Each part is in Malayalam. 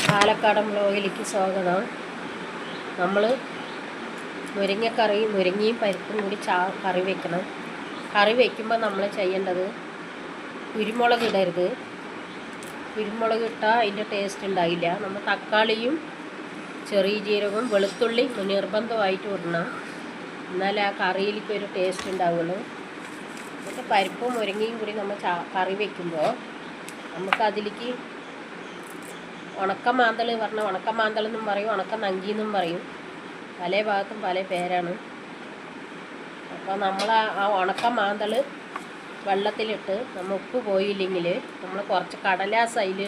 പാലക്കാടൻ വ്ലോഗിലേക്ക് സ്വാഗതം. നമ്മൾ മുരിങ്ങയും പരിപ്പും കൂടി കറി വെക്കണം. കറി വയ്ക്കുമ്പോൾ നമ്മൾ ചെയ്യേണ്ടത് കുരുമുളക് ഇടരുത്. കുരുമുളക് ഇട്ടാൽ അതിൻ്റെ ടേസ്റ്റ് ഉണ്ടായില്ല. നമ്മൾ തക്കാളിയും ചെറിയ ജീരകവും വെളുത്തുള്ളി നിർബന്ധമായിട്ട് ഇടണം, എന്നാലേ ആ കറിയിലേക്ക് ഒരു ടേസ്റ്റ് ഉണ്ടാവുള്ളൂ. എന്നിട്ട് പരിപ്പും മുരിങ്ങയും കൂടി നമ്മൾ കറി വയ്ക്കുമ്പോൾ നമുക്കതിലേക്ക് ഉണക്കമാന്തൾ പറഞ്ഞാൽ ഉണക്കമാന്തൾ എന്നും പറയും, ഉണക്ക നങ്കി എന്നും പറയും. പല ഭാഗത്തും പല പേരാണ്. അപ്പോൾ നമ്മൾ ആ ഉണക്കമാന്തൾ വെള്ളത്തിലിട്ട് നമ്മൾ ഉപ്പ് പോയില്ലെങ്കിൽ നമ്മൾ കുറച്ച് കടലാസ് അതിൽ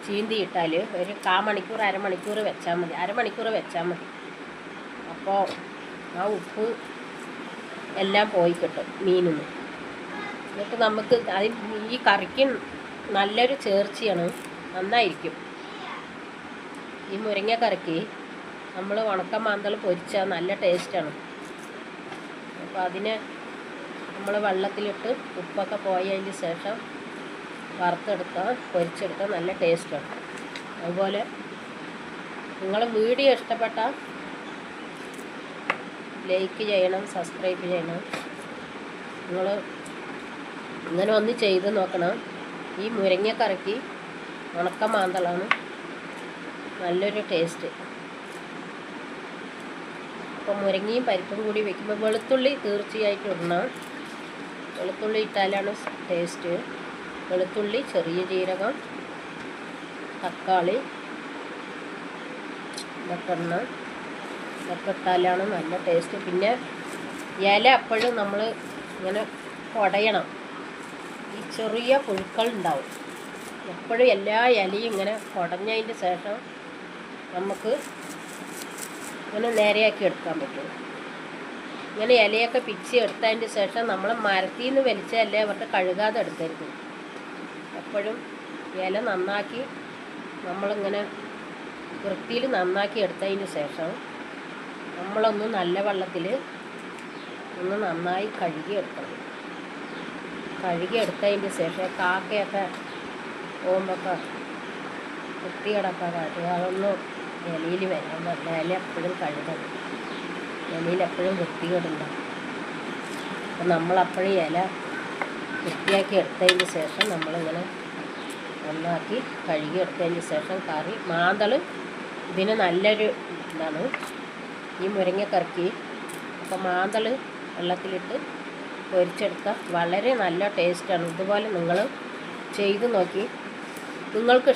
ചീന്തിയിട്ടാൽ ഒരു കാമണിക്കൂർ അരമണിക്കൂർ വെച്ചാൽ മതി. അരമണിക്കൂർ വെച്ചാൽ മതി. അപ്പോൾ ആ ഉപ്പ് എല്ലാം പോയി കിട്ടും മീനിന്. എന്നിട്ട് നമുക്ക് ഈ കറിക്ക് നല്ലൊരു ചേർച്ചയാണ്, നന്നായിരിക്കും. ഈ മുരിങ്ങ കറിക്ക് നമ്മൾ ഉണക്കമാന്തൾ പൊരിച്ചാൽ നല്ല ടേസ്റ്റാണ്. അപ്പോൾ അതിനെ നമ്മൾ വെള്ളത്തിലിട്ട് ഉപ്പൊക്കെ പോയതിന് ശേഷം വറുത്തെടുത്താൽ പൊരിച്ചെടുത്താൽ നല്ല ടേസ്റ്റാണ്. അതുപോലെ നിങ്ങൾ വീഡിയോ ഇഷ്ടപ്പെട്ടാൽ ലൈക്ക് ചെയ്യണം, സബ്സ്ക്രൈബ് ചെയ്യണം. നിങ്ങൾ ഇങ്ങനെ ഒന്ന് ചെയ്ത് നോക്കണം. ഈ മുരിങ്ങക്കറിക്ക് ഉണക്കമാന്തളാണ് നല്ലൊരു ടേസ്റ്റ്. അപ്പോൾ മുരിങ്ങയും പരിപ്പും കൂടി വയ്ക്കുമ്പോൾ വെളുത്തുള്ളി തീർച്ചയായിട്ടും ഇടണം. വെളുത്തുള്ളി ഇട്ടാലാണ് ടേസ്റ്റ്. വെളുത്തുള്ളി, ചെറിയ ജീരകം, തക്കാളി ഇതൊക്കെ ഇടണം. ഇതൊക്കെ ഇട്ടാലാണ് നല്ല ടേസ്റ്റ്. പിന്നെ ഇല എപ്പോഴും നമ്മൾ ഇങ്ങനെ കുടയണം. ഈ ചെറിയ പുഴുക്കൾ ഉണ്ടാവും എപ്പോഴും. എല്ലാ ഇലയും ഇങ്ങനെ കുടഞ്ഞതിൻ്റെ ശേഷം നമുക്ക് ഇങ്ങനെ നേരെയാക്കി എടുക്കാൻ പറ്റും. ഇങ്ങനെ ഇലയൊക്കെ പിച്ചി എടുത്തതിൻ്റെ ശേഷം നമ്മൾ മരത്തിൽ നിന്ന് വലിച്ചല്ല അവരുടെ കഴുകാതെ എടുക്കരുത്. എപ്പോഴും ഇല നന്നാക്കി നമ്മളിങ്ങനെ വൃത്തിയിൽ നന്നാക്കി എടുത്തതിന് ശേഷം നമ്മളൊന്ന് നല്ല വെള്ളത്തിൽ ഒന്ന് നന്നായി കഴുകിയെടുക്കണം. കഴുകിയെടുത്തതിൻ്റെ ശേഷം കാക്കയൊക്കെ പോകുമ്പോഴൊക്കെ വൃത്തികേടൊക്കെ കാട്ടുക. അതൊന്നും ഇലയിൽ വരാൻ പറ്റില്ല. ഇല എപ്പോഴും കഴുകണം. ഇലയിൽ എപ്പോഴും വൃത്തികേടുണ്ടാവും. അപ്പം നമ്മളപ്പോഴും ഇല വൃത്തിയാക്കി എടുത്തതിന് ശേഷം നമ്മളിങ്ങനെ നന്നാക്കി കഴുകിയെടുത്തതിന് ശേഷം കറി മാന്തൾ ഇതിന് നല്ലൊരു ഇതാണ് ഈ മുരിങ്ങക്കറിക്ക്. അപ്പോൾ മാന്തൾ വെള്ളത്തിലിട്ട് പൊരിച്ചെടുത്താൽ വളരെ നല്ല ടേസ്റ്റാണ്. ഇതുപോലെ നിങ്ങൾ ചെയ്ത് നോക്കി. നിങ്ങൾക്ക്